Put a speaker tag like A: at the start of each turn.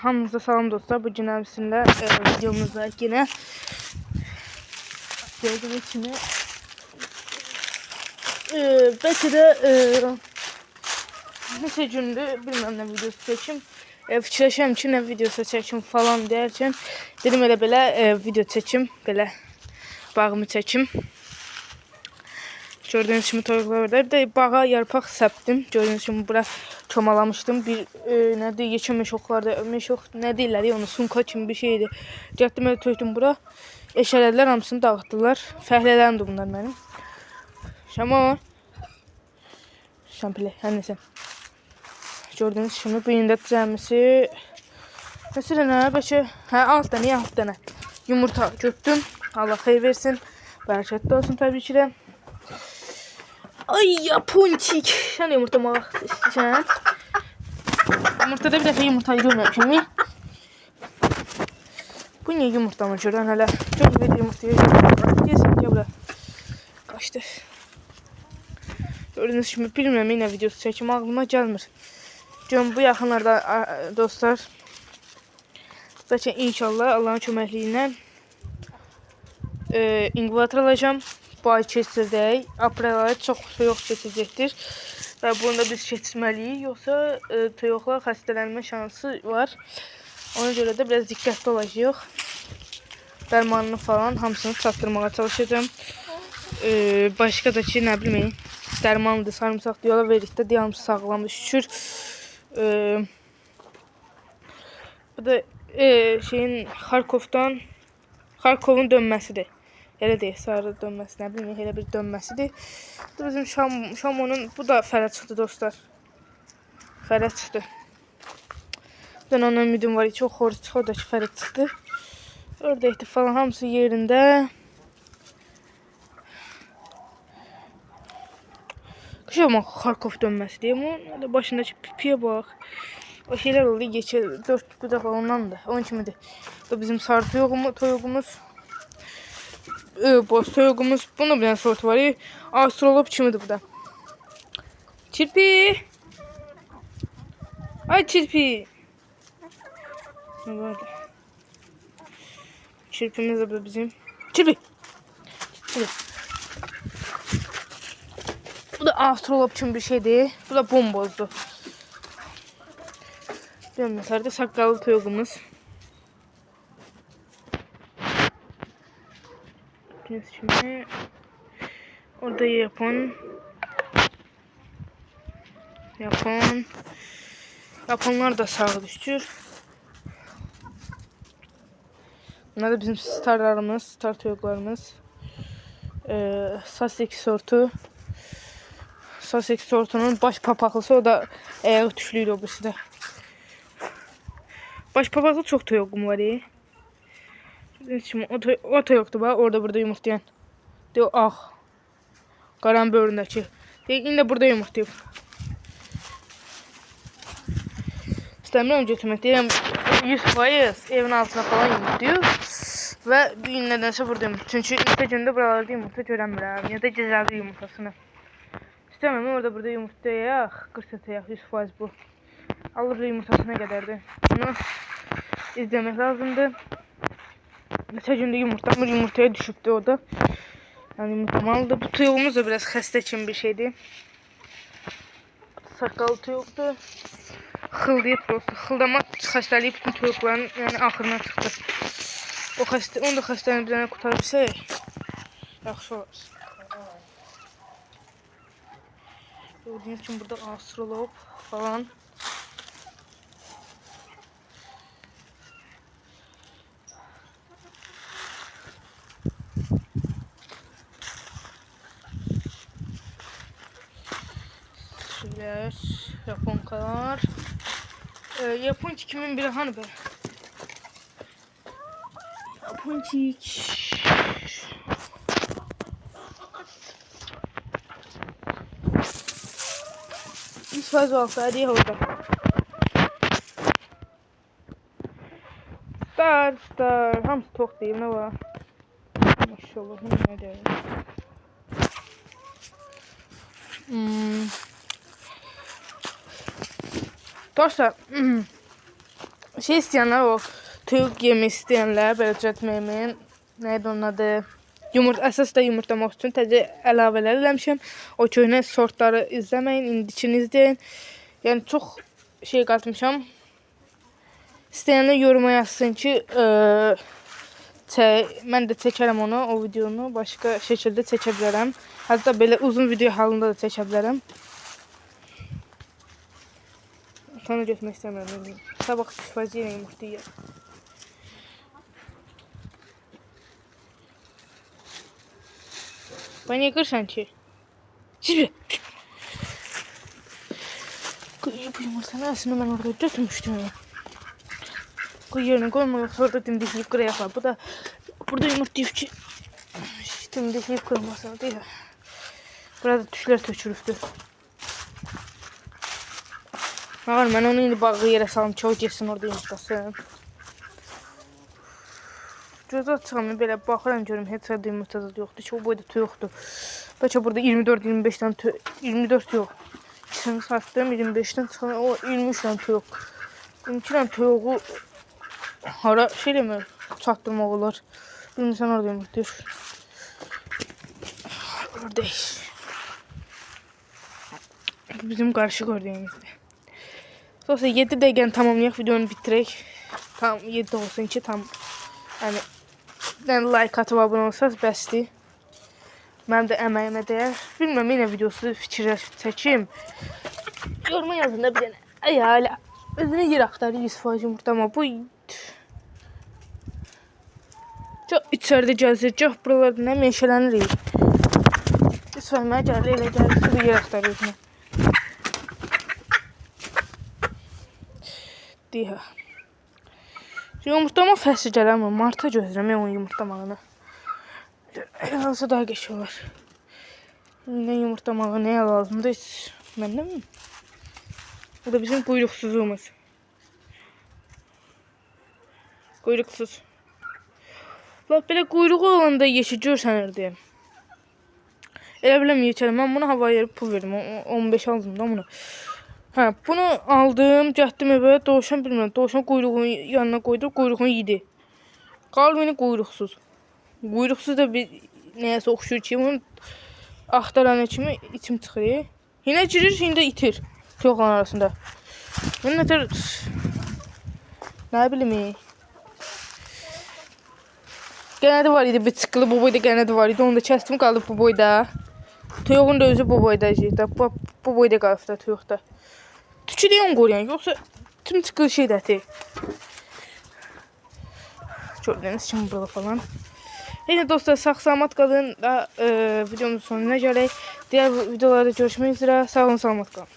A: Hamınıza salam dostlar. Bu gün əvsində videomuzda yine gördüğünüz kimi belki de neçə gündür bilmem ne videosu çekim. Fikirləşəm ki, ne videosu çekim falan derken dedim elə belə video çekim, belə bağımı çekim. Gördüğünüz kimi toyuqlar orada. Bir de bağa yarpaq səpdim. Gördüğünüz kimi bura çomalamışdım. Bir nədir, yekə meşoqlarda, meşoq nə deyirlər ya, onu sunka kimi bir şeydi. Getdim elə tökdüm bura. Eşələdilər, hamısını dağıtdılar. Fəhlələrimdir bunlar mənim. Şama. Şampili, hər nəsə. Gördüğünüz kimi bu yində cəmisi. Məsələn, bəlkə, 6 dənə yumurta götdüm. Allah xeyir versin. Bərəkətli olsun təbii ki də. Ay yaponçik. Sen yumurtama istəyirsən. Yumurtada bir dəfə yumurtayı görməmişəm. Bu niye yumurtamı görən hələ? Gör bir yumurtaya görən. Gelsin gəl bura. Qaçdı. Gördüğünüz kimi bilmirəm yine videosu çəkim ağlıma gəlmir. Görün bu yaxınlarda dostlar. Bəlkə inşallah Allahın köməkliyi ilə inverter alacağım. Bu ay keçirdək. Aprel ayı çox soyuq keçəcəkdir. Və bunu da biz keçirməliyik. Yoxsa toyuqlar xəstələnmə şansı var. Ona görə də biraz diqqətli olacağıq. Dərmanını falan hamısını çatdırmağa çalışacağım. Başqa da ki, nə bilməyin. Dərmanlıdır, sarımsaq diyorlar, verdikdə deyalım sağlamdır, şükür. Bu da şeyin Xarkovun dönməsidir. Elə deyək, sarı dönməsi, nə bilməyim, elə bir dönməsidir. Bu bizim Şamonun, bu da fərə çıxdı dostlar. Fərə çıxdı. Ben onun ümidim var, çox xoruz çıxdı, o da ki fərə çıxdı. Ördəkdir falan, hamısı yerində. Qışama Xarkov dönməsi deyim, onun başındakı pipiyə bax. O şeylər oldu, geçir, 4 bu dəfə ondandır, onun kimidir. Bu da bizim sarı toyuğumuz. Boz toyuğumuz. Bunda bir dənə sort var. Astrolog kimidir bu da. Çirpi. Ay çirpi. Ne vardı? Çirpimiz de bizim. Çirpi. Çirpi. Bu da astrolog kimi bir şeydir. Bu da bombozdu. Dönməklərdə saqqallı toyuğumuz. Şimdi orada Japonlar da sağa düşür. Bunlar da bizim starlarımız, star toyuqlarımız. Sussex sortunun baş papaqlısı, o da ayağı tüşlüydü o birisi də. Baş papaqlı çox toyuğum var. Şimdi o toyuqdur bax, orada burada yumurtlayan. Deyir, qaran böğründəki. Deyir, indi burada yumurtlayıb. İstəmirəm götürmək. Deyirəm, 100% evin altına falan yumurtlayıb. Və bir gün nədənsə burada yumurtlayıb. Çünki ilk gündə buralarda yumurta görəmirəm. Ya da gecəli yumurtasını. İstəmirəm, orada burada yumurtlayaq. Qırsatayaq, 100% bu. Alır yumurtasına qədərdir. Bunu izləmək lazımdır. Neçə gündə yumurtaya düşübdü o da. Yani yumurtlamalıdır. Bu toyuğumuz da biraz xəstə kimi bir şeydir. Saqqalı toyuqdur. Xıldayıb prosto. Xıldama xəstəliyi bütün toyuqların yani axırına çıxdı. Onu da xəstəliyini bir dənə qurtarıbsək, yaxşı olar. Gördüğünüz kimi burada astrolog falan. Şöyle Japonkalar. Japonçik kimin biri hani be? Japonçik. Biz fazla olsa hadi orada. Star. Hamısı tok değil, ne var? Maşallah, ne der? Dostlar, şey istəyənlər, o tüyük yemək istəyənlər, belə düzəltməyimin, neydi onun adı? Əsas da yumurtlamaq üçün təzə əlavələr eləmişəm. O köhnə sortları izləməyin, indikini izləyin. Yəni çox şey qatmışam. İstəyənlər yoruma yazsın ki, mən də çəkərəm onu, o videonu başqa şəkildə çəkə bilərəm. Hətta belə uzun video halında da çəkə bilərəm. Sana götürmək istəmirəm. Sabah şifacı ilə yumurta yiyəm. Ben niye kırsan ki? Şimdi. Bu yumurtanı aslında ben orada götürmüştüm ya. Koy yerine koyma, yoksa orada dimdikleyip kırayaklar. Bu da burada yumurta yufçu. Dimdikleyip kırmasın değil mi? Burada tüşler tökülübdür. Ağır, ben onu indi bağı yere salım, çoğu geçsin orada yumurtasın. Göz açığımı belə baxıram görüm, heç yerdə yumurta da yoxdur ki, o boyda tüy yoxdur. Bəlkə burada 24-25 tane tüy, 24 yox. İkisini satdım, 25'ten çıxan, o 23 tane tüy yox. 22 tane tüy yoxu hara şey demir, çatdırmaq olar. Bilmirsən orada yumurta yox. Oradayız. Bizim qarışıq oradayımızdır. Sonra 7 dəqiqəni tamamlayaq, videonu bitirək. Tam 7 olsun ki, tam yani like atıp abone olsanız bəsdir. Mənim də əməyimə dəyər. Bilməm, yenə videosu fikirlər çəkim. Yoruma yazın da bir dənə. Hala özünə yer axtarır 100% yumurta, ama bu çok içərdə gəzir. Çox buralarda nə meşələnirik. 100% mənə gəlir, elə gəlir ki, bir yer axtarır özünə. Deyə. Yumurtlama fəsli gələm, marta gözləyirəm onun yumurtlamağını. Hansı daha geçiyor var. Yine yumurtlamağı neye lazımdı hiç məndə mi? Bu da bizim quyruqsuzumuz. Quyruqsuz. Bak belə quyruğu olanda yeşil görsənirdi. Elə biləm yekərəm. Mən bunu havaya yerib pul verdim. 15 aldım da bunu. Ha, bunu aldım, getdim evə, dovşan bilmirəm, dovşan quyruğun yanına qoydu, quyruğunu yedi. Qaldı beni quyruqsuz. Quyruqsuz da bir nəyəsə oxşur ki, bunu axtaran kimi içim çıxır. Yine girir, yine itir. Yoxlan arasında. Ben nətər, nə bilim. Qənədi var idi, bir çıqqılı bu boyda qənədi var idi, onu da kəstim, qaldı bu boyda. Tuyuğun da özü bu boyda, bu boyda qalıb da tuyuqda. Tükü deyə onu qoruyan, yoxsa tüm çıqqılı şey dəti. Gördüyünüz kimi burada falan. Yine dostlar, sağ-salamat qalın. Videomuzun sonuna gələk. Diğer videolarda görüşmək üzrə. Sağ olun, salamat qalın.